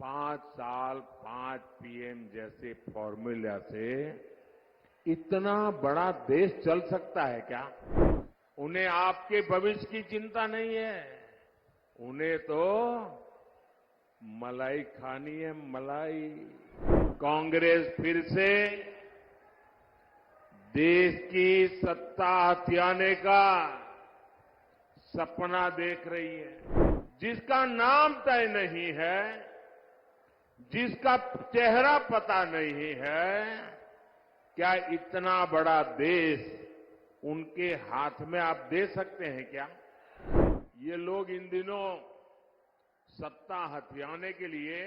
5 साल 5 PM जैसे formula से इतना बड़ा देश चल सकता है क्या? उन्हें आपके भविष्य की चिंता नहीं है। उन्हें तो मलाई खानी है, मलाई। कांग्रेस फिर से देश की सत्ता हथियाने का सपना देख रही है, जिसका नाम तय नहीं है, जिसका चेहरा पता नहीं है। क्या इतना बड़ा देश उनके हाथ में आप दे सकते हैं क्या? ये लोग इन दिनों सत्ता हथियाने के लिए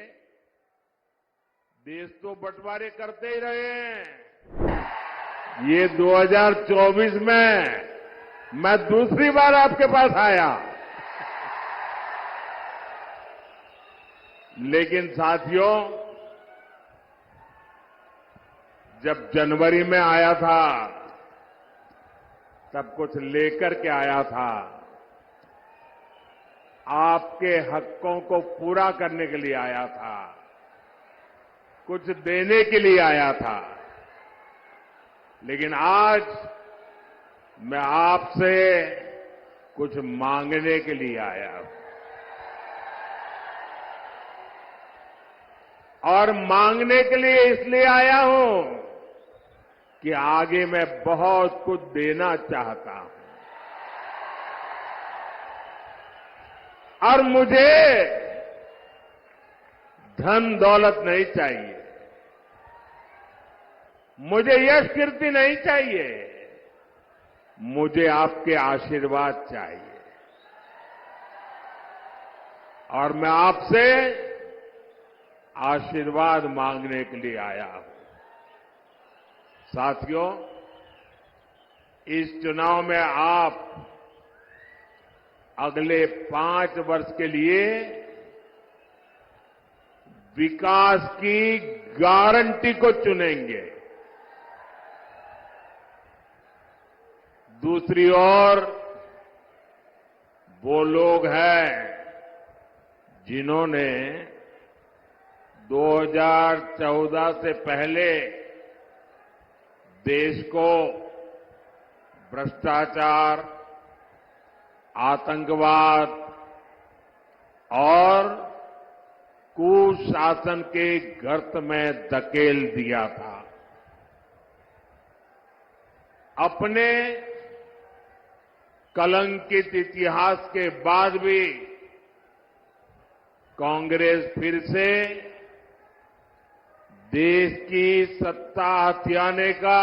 देश तो बंटवारे करते ही रहे हैं। ये 2024 में मैं दूसरी बार आपके पास आया, लेकिन साथियों, जब जनवरी में आया था तब कुछ लेकर के आया था। आपके हकों को पूरा करने के लिए आया था, कुछ देने के लिए आया था। लेकिन आज मैं आपसे कुछ मांगने के लिए आया हूं, और मांगने के लिए इसलिए आया हूं कि आगे मैं बहुत कुछ देना चाहता हूं, और मुझे धन दौलत नहीं चाहिए, मुझे यश कीर्ति नहीं चाहिए, मुझे आपके आशीर्वाद चाहिए। और मैं आपसे आशीर्वाद मांगने के लिए आया हूं। साथियों, इस चुनाव में आप अगले 5 वर्ष के लिए विकास की गारंटी को चुनेंगे। दूसरी ओर वो लोग हैं जिन्होंने 2014 से पहले देश को भ्रष्टाचार, आतंकवाद और कुशासन के गर्त में धकेल दिया था। अपने कलंकित इतिहास के बाद भी कांग्रेस फिर से देश की सत्ता हथियाने का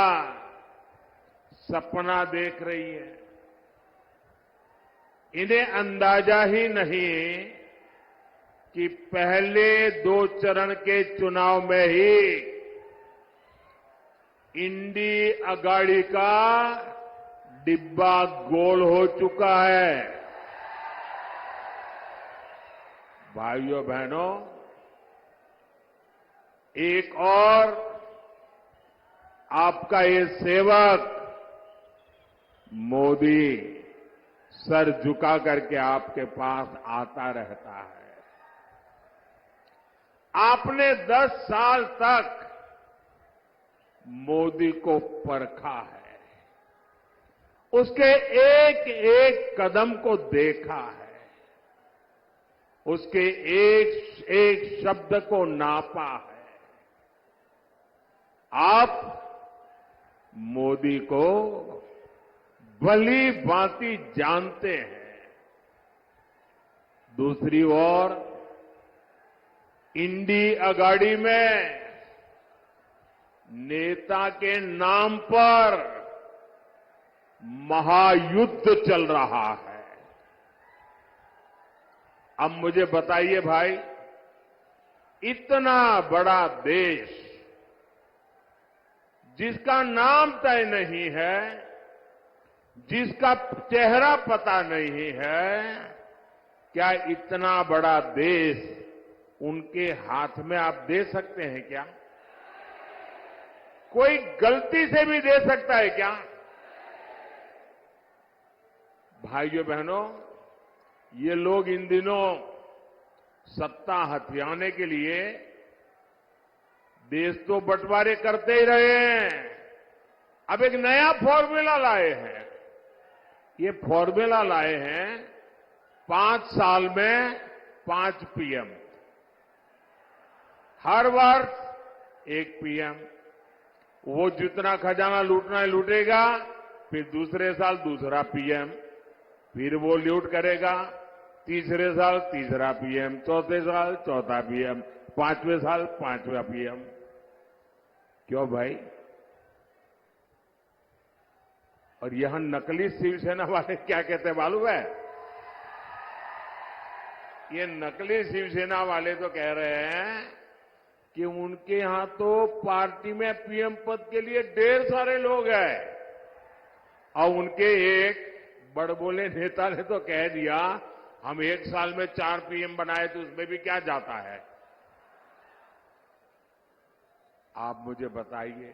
सपना देख रही है। इन्हें अंदाजा ही नहीं कि पहले 2 चरण के चुनाव में ही इंडी अगाड़ी का डिब्बा गोल हो चुका है। भाइयों बहनों, एक और आपका ये सेवक मोदी सर झुका करके आपके पास आता रहता है। आपने 10 साल तक मोदी को परखा है, उसके एक एक कदम को देखा है, उसके एक एक शब्द को नापा है। आप मोदी को भली भांति जानते हैं। दूसरी ओर इंडी अगाड़ी में नेता के नाम पर महायुद्ध चल रहा है। अब मुझे बताइए भाई, इतना बड़ा देश जिसका नाम तय नहीं है, जिसका चेहरा पता नहीं है, क्या इतना बड़ा देश उनके हाथ में आप दे सकते हैं क्या? कोई गलती से भी दे सकता है क्या? भाइयों बहनों, ये लोग इन दिनों सत्ता हथियाने के लिए देश तो बंटवारे करते ही रहे हैं। अब एक नया फॉर्मूला लाए हैं। ये फॉर्मूला लाए हैं 5 साल में 5 पीएम, हर वर्ष 1 पीएम। वो जितना खजाना लूटना है लूटेगा, फिर दूसरे साल दूसरा पीएम, फिर वो लूट करेगा, तीसरे साल तीसरा पीएम, चौथे साल चौथा पीएम, 5वें साल 5वां पीएम। क्यों भाई? और यहां नकली शिवसेना वाले क्या कहते हैं मालूम है? ये नकली शिवसेना वाले तो कह रहे हैं कि उनके यहां तो पार्टी में पीएम पद के लिए ढेर सारे लोग हैं। और उनके एक बड़बोले नेता ने तो कह दिया, हम 1 साल में 4 पीएम बनाए तो उसमें भी क्या जाता है। आप मुझे बताइए,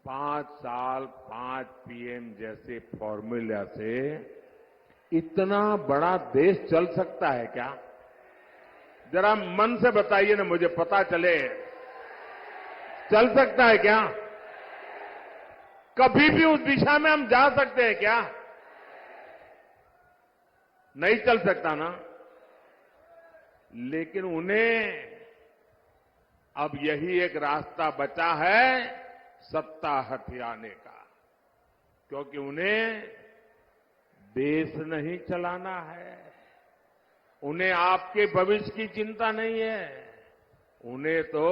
5 साल 5 पीएम जैसे फॉर्मूला से इतना बड़ा देश चल सकता है क्या? जरा मन से बताइए ना, मुझे पता चले। चल सकता है क्या? कभी भी उस दिशा में हम जा सकते हैं क्या? नहीं चल सकता ना। लेकिन उन्हें अब यही एक रास्ता बचा है सत्ता हथियाने का, क्योंकि उन्हें देश नहीं चलाना है, उन्हें आपके भविष्य की चिंता नहीं है, उन्हें तो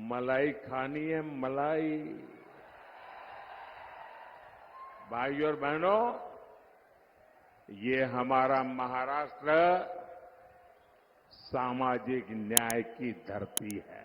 मलाई खानी है, मलाई। भाइयों और बहनों, ये हमारा महाराष्ट्र सामाजिक न्याय की धरती है।